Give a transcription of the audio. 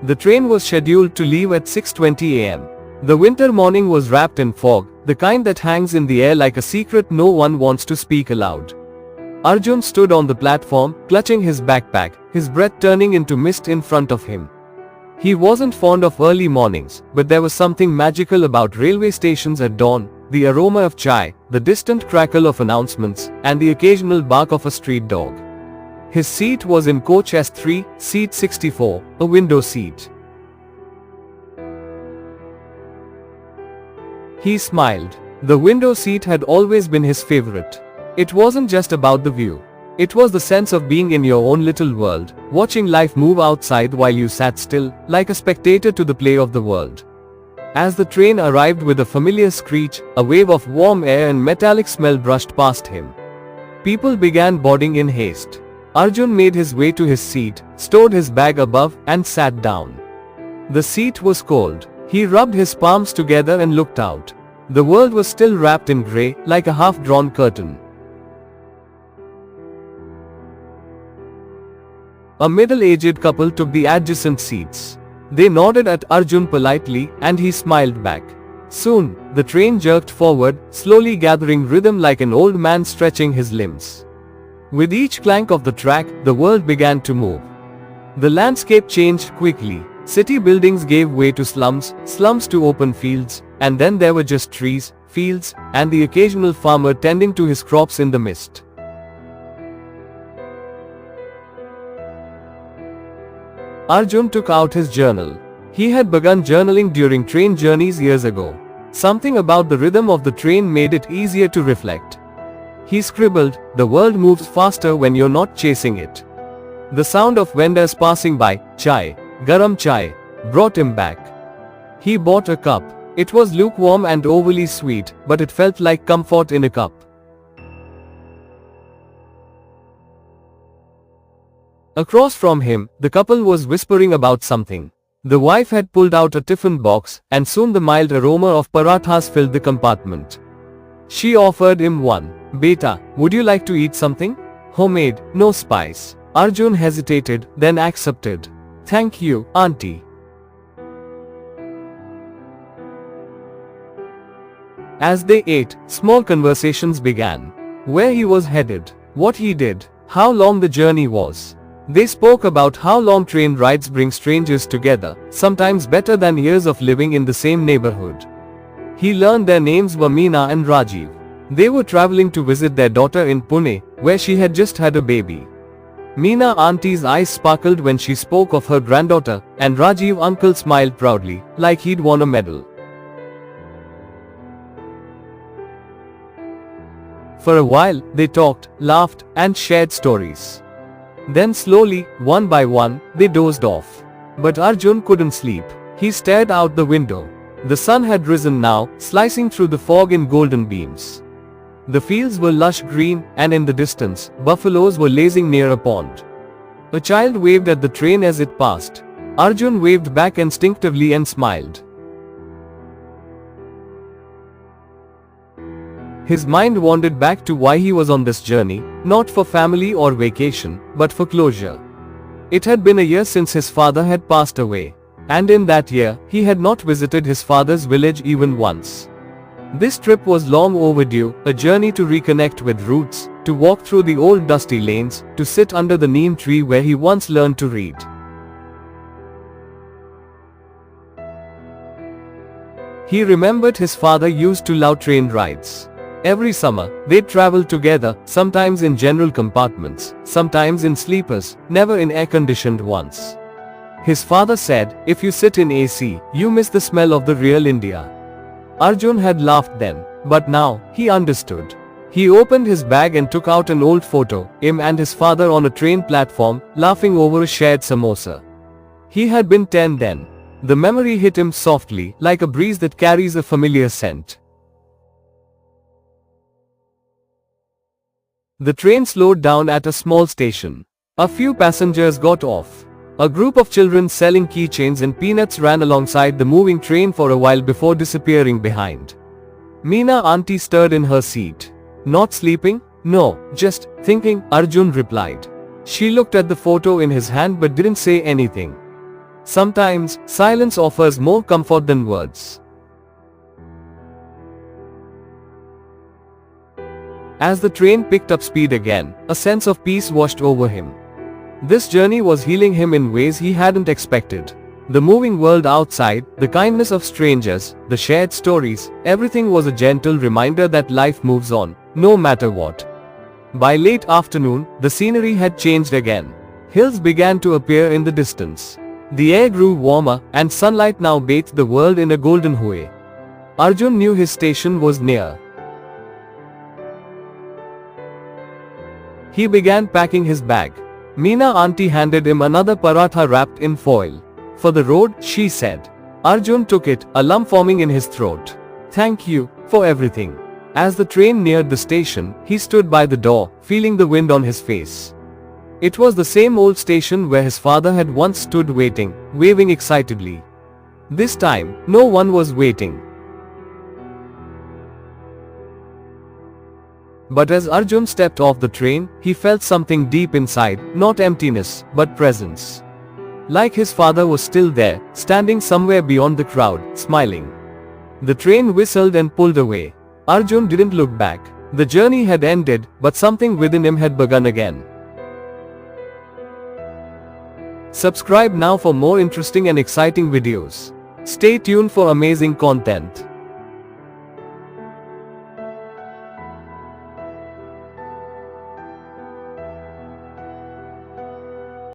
The train was scheduled to leave at 6:20 am. The winter morning was wrapped in fog, the kind that hangs in the air like a secret no one wants to speak aloud. Arjun stood on the platform, clutching his backpack, his breath turning into mist in front of him. He wasn't fond of early mornings, but there was something magical about railway stations at dawn, the aroma of chai, the distant crackle of announcements, and the occasional bark of a street dog. His seat was in coach S3, seat 64, a window seat. He smiled. The window seat had always been his favorite. It wasn't just about the view. It was the sense of being in your own little world, watching life move outside while you sat still, like a spectator to the play of the world. As the train arrived with a familiar screech, a wave of warm air and metallic smell brushed past him. People began boarding in haste. Arjun made his way to his seat, stored his bag above, and sat down. The seat was cold. He rubbed his palms together and looked out. The world was still wrapped in grey, like a half-drawn curtain. A middle-aged couple took the adjacent seats. They nodded at Arjun politely, and he smiled back. Soon, the train jerked forward, slowly gathering rhythm like an old man stretching his limbs. With each clank of the track, the world began to move. The landscape changed quickly. City buildings gave way to slums, slums to open fields, and then there were just trees, fields, and the occasional farmer tending to his crops in the mist. Arjun took out his journal. He had begun journaling during train journeys years ago. Something about the rhythm of the train made it easier to reflect. He scribbled, "The world moves faster when you're not chasing it." The sound of vendors passing by, chai, garam chai, brought him back. He bought a cup. It was lukewarm and overly sweet, but it felt like comfort in a cup. Across from him, the couple was whispering about something. The wife had pulled out a tiffin box, and soon the mild aroma of parathas filled the compartment. She offered him one. "Beta, would you like to eat something? Homemade, no spice." Arjun hesitated, then accepted. "Thank you, auntie." As they ate, small conversations began. Where he was headed, what he did, how long the journey was. They spoke about how long train rides bring strangers together, sometimes better than years of living in the same neighborhood. He learned their names were Meena and Rajiv. They were traveling to visit their daughter in Pune, where she had just had a baby. Meena auntie's eyes sparkled when she spoke of her granddaughter, and Rajiv uncle smiled proudly, like he'd won a medal. For a while, they talked, laughed, and shared stories. Then slowly, one by one, they dozed off. But Arjun couldn't sleep. He stared out the window. The sun had risen now, slicing through the fog in golden beams. The fields were lush green, and in the distance, buffaloes were lazing near a pond. A child waved at the train as it passed. Arjun waved back instinctively and smiled. His mind wandered back to why he was on this journey, not for family or vacation, but for closure. It had been a year since his father had passed away. And in that year, he had not visited his father's village even once. This trip was long overdue, a journey to reconnect with roots, to walk through the old dusty lanes, to sit under the neem tree where he once learned to read. He remembered his father used to love train rides. Every summer, they'd travel together, sometimes in general compartments, sometimes in sleepers, never in air-conditioned ones. His father said, "If you sit in AC, you miss the smell of the real India." Arjun had laughed then, but now, he understood. He opened his bag and took out an old photo, him and his father on a train platform, laughing over a shared samosa. He had been 10 then. The memory hit him softly, like a breeze that carries a familiar scent. The train slowed down at a small station. A few passengers got off. A group of children selling keychains and peanuts ran alongside the moving train for a while before disappearing behind. Meena auntie stirred in her seat. "Not sleeping?" "No, just thinking," Arjun replied. She looked at the photo in his hand but didn't say anything. Sometimes, silence offers more comfort than words. As the train picked up speed again, a sense of peace washed over him. This journey was healing him in ways he hadn't expected. The moving world outside, the kindness of strangers, the shared stories, everything was a gentle reminder that life moves on, no matter what. By late afternoon, the scenery had changed again. Hills began to appear in the distance. The air grew warmer, and sunlight now bathed the world in a golden hue. Arjun knew his station was near. He began packing his bag. Meena auntie handed him another paratha wrapped in foil. For the road, she said. Arjun took it, a lump forming in his throat. Thank you, for everything. As the train neared the station, he stood by the door, feeling the wind on his face. It was the same old station where his father had once stood waiting, waving excitedly. This time, no one was waiting. But as Arjun stepped off the train, he felt something deep inside, not emptiness, but presence. Like his father was still there, standing somewhere beyond the crowd, smiling. The train whistled and pulled away. Arjun didn't look back. The journey had ended, but something within him had begun again. Subscribe now for more interesting and exciting videos. Stay tuned for amazing content.